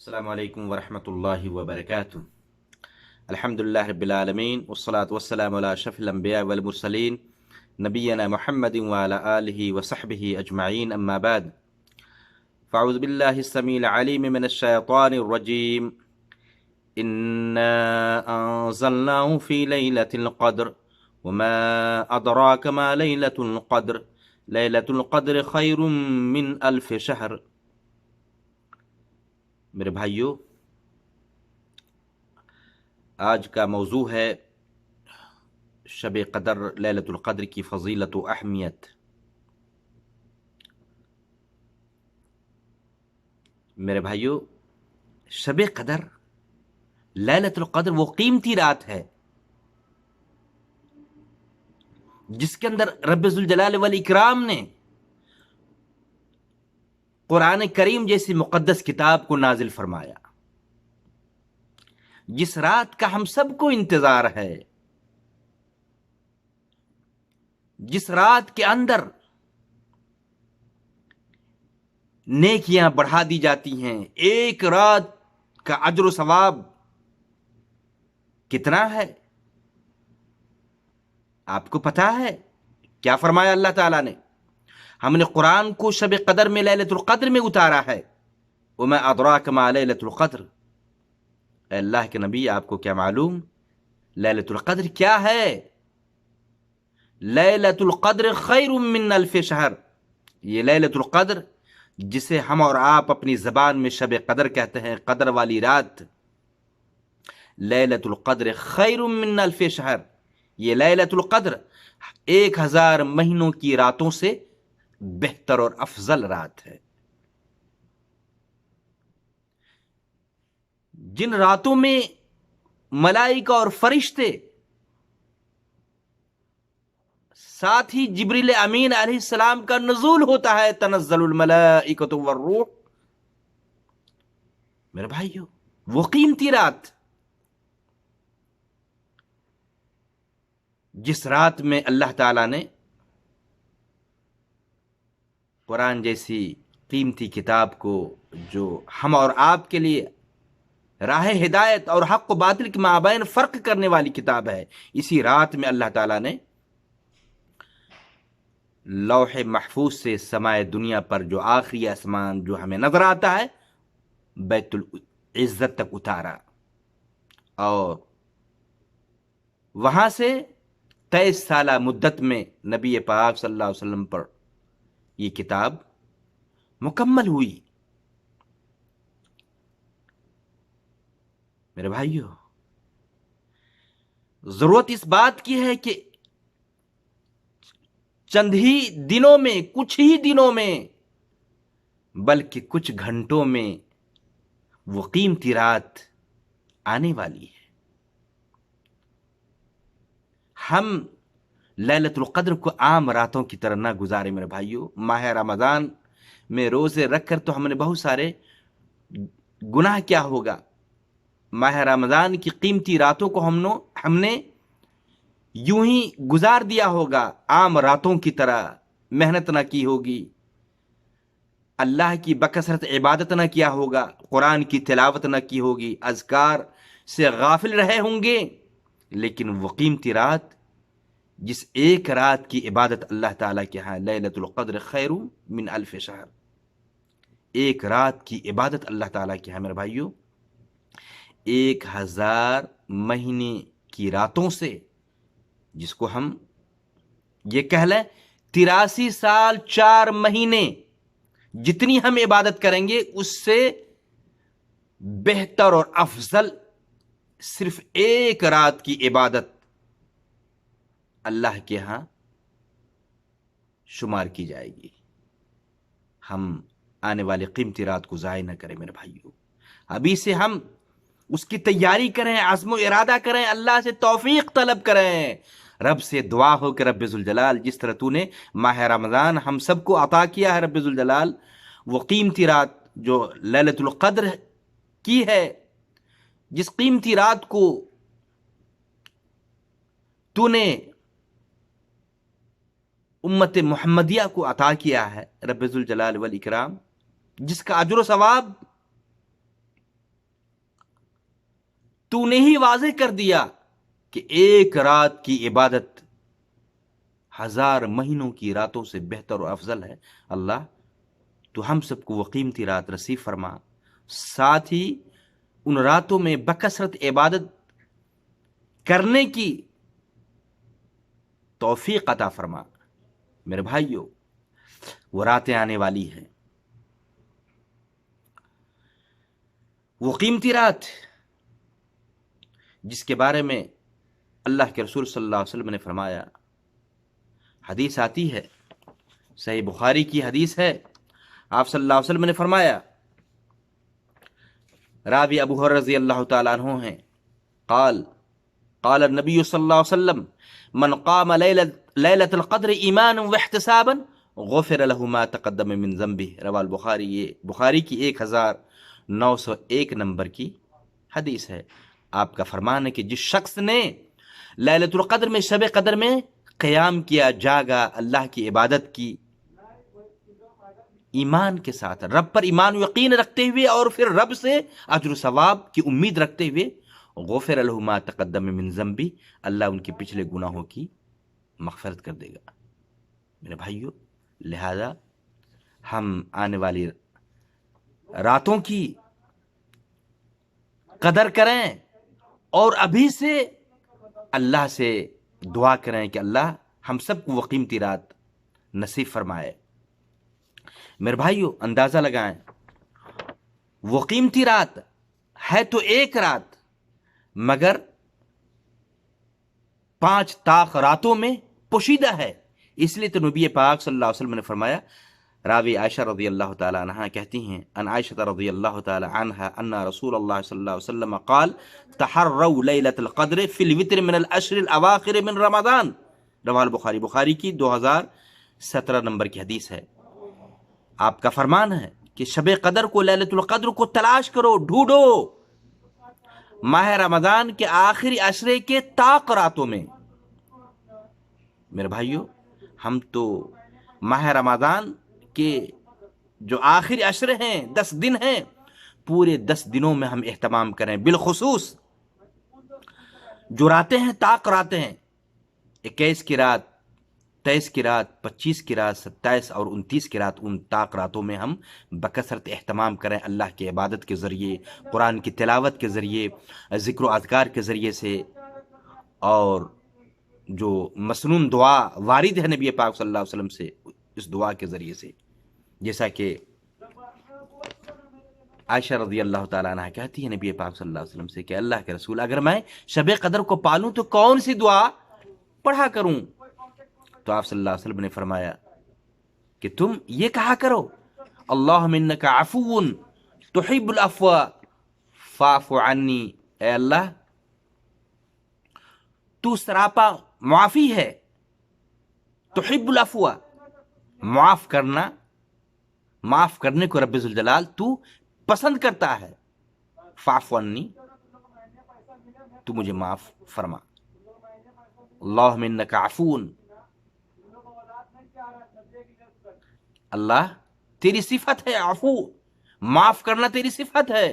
السلام علیکم ورحمۃ اللہ وبرکاتہ۔ الحمد للہ رب العالمین والصلاة والسلام علی اشرف الانبیاء والمرسلین نبینا محمد وعلی آلہ وصحبہ اجمعین، اما بعد فاعوذ باللہ السمیع العلیم من الشیطان الرجیم۔ انا انزلناه فی لیلۃ القدر وما ادراک ما لیلۃ القدر لیلۃ القدر خیر من الف شہر۔ میرے بھائیوں، آج کا موضوع ہے شب قدر، لیلۃ القدر کی فضیلت و اہمیت۔ میرے بھائیوں، شب قدر، لیلۃ القدر وہ قیمتی رات ہے جس کے اندر رب ذوالجلال والاکرام نے قرآن کریم جیسی مقدس کتاب کو نازل فرمایا، جس رات کا ہم سب کو انتظار ہے، جس رات کے اندر نیکیاں بڑھا دی جاتی ہیں۔ ایک رات کا اجر و ثواب کتنا ہے آپ کو پتا ہے؟ کیا فرمایا اللہ تعالیٰ نے؟ ہم نے قرآن کو شب قدر میں، لیلۃ القدر میں اتارا ہے۔ وما ادراک ما لیلۃ القدر، اے اللہ کے نبی، آپ کو کیا معلوم لیلۃ القدر کیا ہے؟ لیلۃ القدر خیر من الف شہر، یہ لیلۃ القدر جسے ہم اور آپ اپنی زبان میں شب قدر کہتے ہیں، قدر والی رات، لیلۃ القدر خیر من الف شہر، یہ لیلۃ القدر 1000 مہینوں کی راتوں سے بہتر اور افضل رات ہے۔ جن راتوں میں ملائکہ اور فرشتے، ساتھ ہی جبریل امین علیہ السلام کا نزول ہوتا ہے، تنزل الملائکۃ والروح۔ میرے بھائیو، وہ قیمتی رات جس رات میں اللہ تعالیٰ نے قرآن جیسی قیمتی کتاب کو، جو ہم اور آپ کے لیے راہ ہدایت اور حق و باطل کے مابین فرق کرنے والی کتاب ہے، اسی رات میں اللہ تعالیٰ نے لوح محفوظ سے سمائے دنیا پر، جو آخری آسمان جو ہمیں نظر آتا ہے، بیت العزت تک اتارا، اور وہاں سے 23 سالہ مدت میں نبی پاک صلی اللہ علیہ وسلم پر یہ کتاب مکمل ہوئی۔ میرے بھائیو، ضرورت اس بات کی ہے کہ چند ہی دنوں میں، کچھ ہی دنوں میں، بلکہ کچھ گھنٹوں میں وہ قیمتی رات آنے والی ہے۔ ہم لیلۃ القدر کو عام راتوں کی طرح نہ گزارے میرے بھائیو۔ ماہ رمضان میں روزے رکھ کر تو ہم نے بہت سارے گناہ کیا ہوگا، ماہ رمضان کی قیمتی راتوں کو ہم نے یوں ہی گزار دیا ہوگا، عام راتوں کی طرح محنت نہ کی ہوگی، اللہ کی بکثرت عبادت نہ کیا ہوگا، قرآن کی تلاوت نہ کی ہوگی، اذکار سے غافل رہے ہوں گے۔ لیکن وہ قیمتی رات، جس ایک رات کی عبادت اللہ تعالیٰ کے ہاں لیلۃ القدر خیر من الف شہر، ایک رات کی عبادت اللہ تعالیٰ کے ہاں میرے بھائیو 1000 مہینے کی راتوں سے، جس کو ہم یہ کہہ لیں 83 سال 4 مہینے، جتنی ہم عبادت کریں گے اس سے بہتر اور افضل صرف ایک رات کی عبادت اللہ کے ہاں شمار کی جائے گی۔ ہم آنے والے قیمتی رات کو ضائع نہ کریں میرے بھائیو، ابھی سے ہم اس کی تیاری کریں، عزم و ارادہ کریں، اللہ سے توفیق طلب کریں، رب سے دعا ہو کہ رب ذوالجلال جس طرح تو نے ماہ رمضان ہم سب کو عطا کیا ہے، رب ذوالجلال وہ قیمتی رات جو لیلۃ القدر کی ہے، جس قیمتی رات کو تو نے امت محمدیہ کو عطا کیا ہے، رب ذوالجلال والاکرام، جس کا اجر و ثواب تو نے ہی واضح کر دیا کہ ایک رات کی عبادت 1000 مہینوں کی راتوں سے بہتر اور افضل ہے۔ اللہ تو ہم سب کو وہ قیمتی رات نصیب فرما، ساتھ ہی ان راتوں میں بکثرت عبادت کرنے کی توفیق عطا فرما۔ میرے بھائیوں، وہ راتیں آنے والی ہیں، وہ قیمتی رات جس کے بارے میں اللہ کے رسول صلی اللہ علیہ وسلم نے فرمایا، حدیث آتی ہے، صحیح بخاری کی حدیث ہے، آپ صلی اللہ علیہ وسلم نے فرمایا، راوی ابو ہریرہ رضی اللہ تعالیٰ عنہ ہیں، قال قال النبی صلی اللہ علیہ وسلم من قام لیلۃ القدر ایمانا واحتسابا غفر له ما تقدم من ذنبه، رواه البخاری۔ یہ بخاری کی 1901 نمبر کی حدیث ہے۔ آپ کا فرمان ہے کہ جس شخص نے لیلۃ القدر میں، شب قدر میں قیام کیا، جاگا، اللہ کی عبادت کی ایمان کے ساتھ، رب پر ایمان و یقین رکھتے ہوئے اور پھر رب سے اجر و ثواب کی امید رکھتے ہوئے، غفر له ما تقدم من ذنبی، اللہ ان کے پچھلے گناہوں کی مغفرت کر دے گا۔ میرے بھائیوں، لہذا ہم آنے والی راتوں کی قدر کریں اور ابھی سے اللہ سے دعا کریں کہ اللہ ہم سب کو وہ قیمتی رات نصیب فرمائے۔ میرے بھائیوں، اندازہ لگائیں، وہ قیمتی رات ہے تو ایک رات، مگر 5 طاق راتوں میں پوشیدہ ہے۔ اس لیے تو نبی پاک صلی اللہ علیہ وسلم نے فرمایا، راوی عائشہ رضی اللہ تعالی عنہ کہتی ہیں، ان عائشہ رضی اللہ تعالی عنہ ان رسول اللہ صلی اللہ علیہ وسلم قال تحروا لیلۃ القدر فی الوتر من العشر الاواخر من رمضان، رواه البخاری، بخاری کی 2017 نمبر کی حدیث ہے۔ آپ کا فرمان ہے کہ شب قدر کو، لیلۃ القدر کو تلاش کرو، ڈھونڈو ماہ رمضان کے آخری عشرے کے طاق راتوں میں۔ میرے بھائیوں، ہم تو ماہ رمضان کے جو آخری عشرے ہیں، 10 دن ہیں، پورے 10 دنوں میں ہم اہتمام کریں، بالخصوص جو راتیں ہیں، طاق راتیں ہیں، 21 کی رات، 23 کی رات، 25 کی رات، 27 اور 29 کی رات، ان طاق راتوں میں ہم بکثرت اہتمام کریں، اللہ کی عبادت کے ذریعے، قرآن کی تلاوت کے ذریعے، ذکر و اذکار کے ذریعے سے، اور جو مسنون دعا وارد ہے نبی پاک صلی اللہ علیہ وسلم سے، اس دعا کے ذریعے سے، جیسا کہ عائشہ رضی اللہ تعالیٰ عنہ کہتی ہے نبی پاک صلی اللہ علیہ وسلم سے کہ اللہ کے رسول، اگر میں شب قدر کو پالوں تو کون سی دعا پڑھا کروں؟ تو آپ صلی اللہ علیہ وسلم نے فرمایا کہ تم یہ کہا کرو، اللہم انک عفو تحب العفو فاعف عنی، اے اللہ تو سراپا معافی ہے، تحب العفو، معاف کرنا، معاف کرنے کو رب ذوالجلال تو پسند کرتا ہے، فاعف عنی، تو مجھے معاف فرما، اللہم انک عفو، اللہ تیری صفت ہے عفو، معاف کرنا تیری صفت ہے،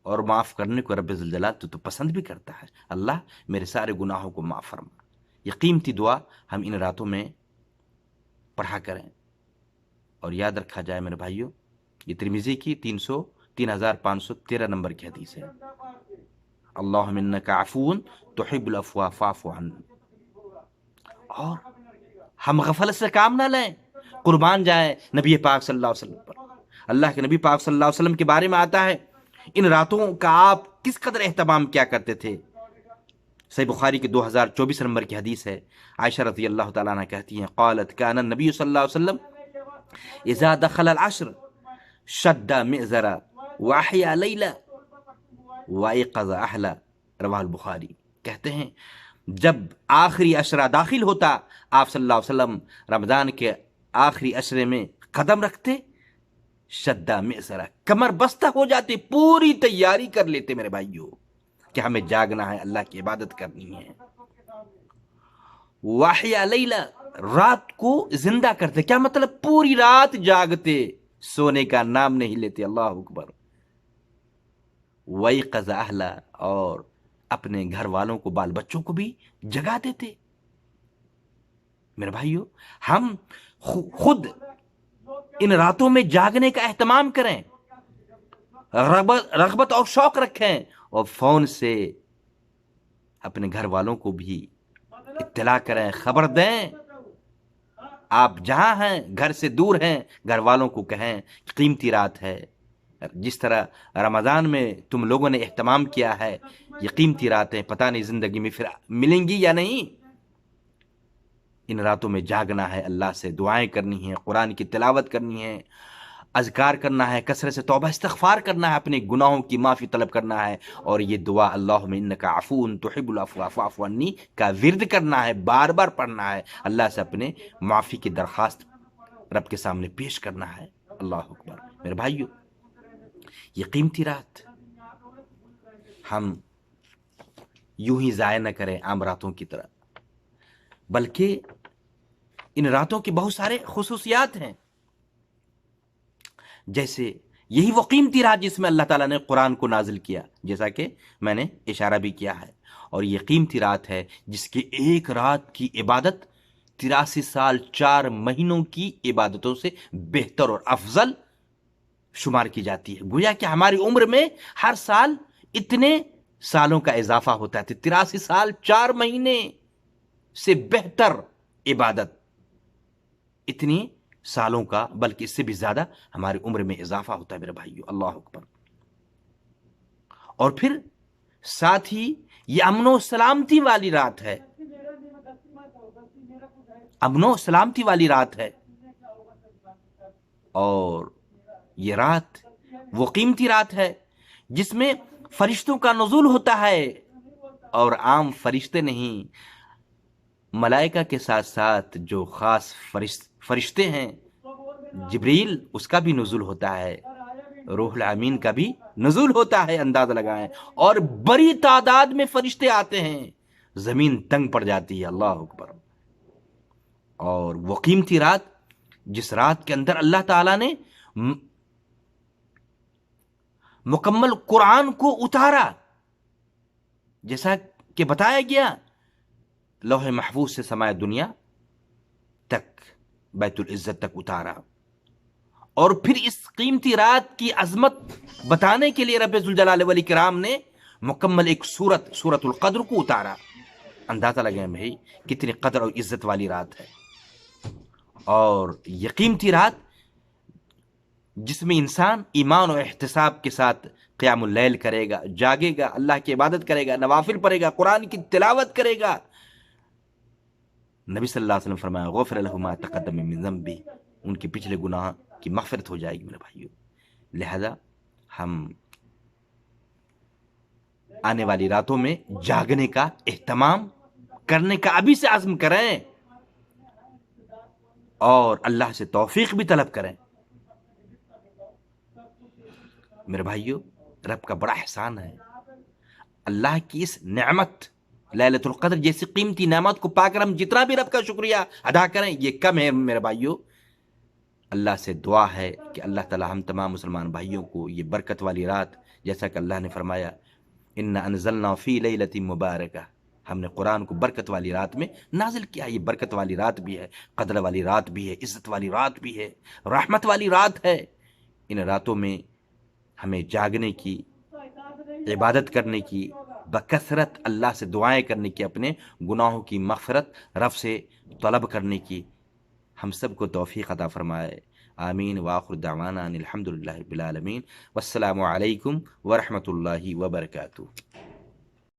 اور معاف کرنے کو رب ذوالجلال تو پسند بھی کرتا ہے، اللہ میرے سارے گناہوں کو معاف فرما۔ یہ قیمتی دعا ہم ان راتوں میں پڑھا کریں، اور یاد رکھا جائے میرے بھائیوں، یہ ترمذی کی 3513 نمبر کی حدیث ہے، اللہم انک عفو تحب العفو فاعف عنی۔ اور ہم غفلت سے کام نہ لیں، قربان جائیں نبی پاک صلی اللہ علیہ وسلم پر۔ اللہ کے نبی پاک صلی اللہ علیہ وسلم کے بارے میں آتا ہے، ان راتوں کا آپ کس قدر اہتمام کیا کرتے تھے۔ صحیح بخاری کی 2024 نمبر کی حدیث ہے، عائشہ رضی اللہ تعالیٰ عنہ کہتی ہیں، قالت کان النبی صلی اللہ علیہ وسلم اذا دخل العشر شد مئزرا واحیا لیلا وایقظ اہلا، رواہ البخاری۔ کہتے ہیں جب آخری عشرہ داخل ہوتا، آپ صلی اللہ علیہ وسلم رمضان کے آخری عشرے میں قدم رکھتے، شدہ مئزرا، کمر بستہ ہو جاتے، پوری تیاری کر لیتے میرے بھائیوں کہ ہمیں جاگنا ہے، اللہ کی عبادت کرنی ہے۔ واحیا لیلا، رات کو زندہ کرتے، کیا مطلب؟ پوری رات جاگتے، سونے کا نام نہیں لیتے، اللہ اکبر۔ وَيْقَظَ أَهْلَ، اور اپنے گھر والوں کو، بال بچوں کو بھی جگا دیتے۔ میرے بھائیو، ہم خود ان راتوں میں جاگنے کا اہتمام کریں، رغبت اور شوق رکھیں، اور فون سے اپنے گھر والوں کو بھی اطلاع کریں، خبر دیں۔ آپ جہاں ہیں، گھر سے دور ہیں، گھر والوں کو کہیں کہ قیمتی رات ہے، جس طرح رمضان میں تم لوگوں نے اہتمام کیا ہے، یہ قیمتی راتیں پتہ نہیں زندگی میں پھر ملیں گی یا نہیں۔ ان راتوں میں جاگنا ہے، اللہ سے دعائیں کرنی ہیں، قرآن کی تلاوت کرنی ہے، اذکار کرنا ہے، کثرت سے توبہ استغفار کرنا ہے، اپنے گناہوں کی معافی طلب کرنا ہے، اور یہ دعا اللہم انک عفو تحب العفو فاعف عنی کا ورد کرنا ہے، بار بار پڑھنا ہے، اللہ سے اپنے معافی کی درخواست رب کے سامنے پیش کرنا ہے۔ اللہ اکبر۔ میرے بھائیو، یہ قیمتی رات ہم یوں ہی ضائع نہ کریں عام راتوں کی طرح، بلکہ ان راتوں کی بہت سارے خصوصیات ہیں، جیسے یہی وہ قیمتی رات جس میں اللہ تعالیٰ نے قرآن کو نازل کیا، جیسا کہ میں نے اشارہ بھی کیا ہے، اور یہ قیمتی رات ہے جس کی ایک رات کی عبادت 83 سال 4 مہینوں کی عبادتوں سے بہتر اور افضل شمار کی جاتی ہے۔ گویا کہ ہماری عمر میں ہر سال اتنے سالوں کا اضافہ ہوتا ہے، 83 سال 4 مہینے سے بہتر عبادت، اتنی سالوں کا، بلکہ اس سے بھی زیادہ ہماری عمر میں اضافہ ہوتا ہے میرے بھائیو۔ اللہ اکبر۔ اور پھر ساتھ ہی یہ امن و سلامتی والی رات ہے، امن و سلامتی والی رات ہے، اور یہ رات وہ قیمتی رات ہے جس میں فرشتوں کا نزول ہوتا ہے، اور عام فرشتے نہیں، ملائکہ کے ساتھ ساتھ جو خاص فرشتے ہیں، جبریل اس کا بھی نزول ہوتا ہے، روح الامین کا بھی نزول ہوتا ہے، اندازہ لگائیں، اور بڑی تعداد میں فرشتے آتے ہیں، زمین تنگ پڑ جاتی ہے۔ اللہ اکبر۔ اور وہ قیمتی رات جس رات کے اندر اللہ تعالیٰ نے مکمل قرآن کو اتارا، جیسا کہ بتایا گیا، لوح محفوظ سے سماع دنیا تک، بیت العزت تک اتارا، اور پھر اس قیمتی رات کی عظمت بتانے کے لیے رب ذوالجلال والاکرام نے مکمل ایک سورت القدر کو اتارا۔ اندازہ لگائیں بھائی کتنی قدر اور عزت والی رات ہے، اور یہ قیمتی رات جس میں انسان ایمان و احتساب کے ساتھ قیام اللیل کرے گا، جاگے گا، اللہ کی عبادت کرے گا، نوافل پڑھے گا، قرآن کی تلاوت کرے گا، نبی صلی اللہ علیہ وسلم فرمایا غفر لہ ما تقدم من ذنبہ، ان کے پچھلے گناہ کی مغفرت ہو جائے گی میرے بھائیو۔ لہذا ہم آنے والی راتوں میں جاگنے کا اہتمام کرنے کا ابھی سے عزم کریں، اور اللہ سے توفیق بھی طلب کریں۔ میرے بھائیو، رب کا بڑا احسان ہے، اللہ کی اس نعمت لیلۃ القدر جیسی قیمتی نعمت کو پا کر ہم جتنا بھی رب کا شکریہ ادا کریں یہ کم ہے میرے بھائیو۔ اللہ سے دعا ہے کہ اللہ تعالی ہم تمام مسلمان بھائیوں کو یہ برکت والی رات، جیسا کہ اللہ نے فرمایا انا انزلنا فی لیلۃ مبارکہ، ہم نے قرآن کو برکت والی رات میں نازل کیا، یہ برکت والی رات بھی ہے، قدر والی رات بھی ہے، عزت والی رات بھی ہے، رحمت والی رات ہے۔ ان راتوں میں ہمیں جاگنے کی، عبادت کرنے کی، بکثرت اللہ سے دعائیں کرنے کی، اپنے گناہوں کی مغفرت رب سے طلب کرنے کی ہم سب کو توفیق عطا فرمائے۔ آمین۔ وآخر دعوانا ان الحمد للہ رب العالمین، والسلام علیکم ورحمۃ اللہ وبرکاتہ۔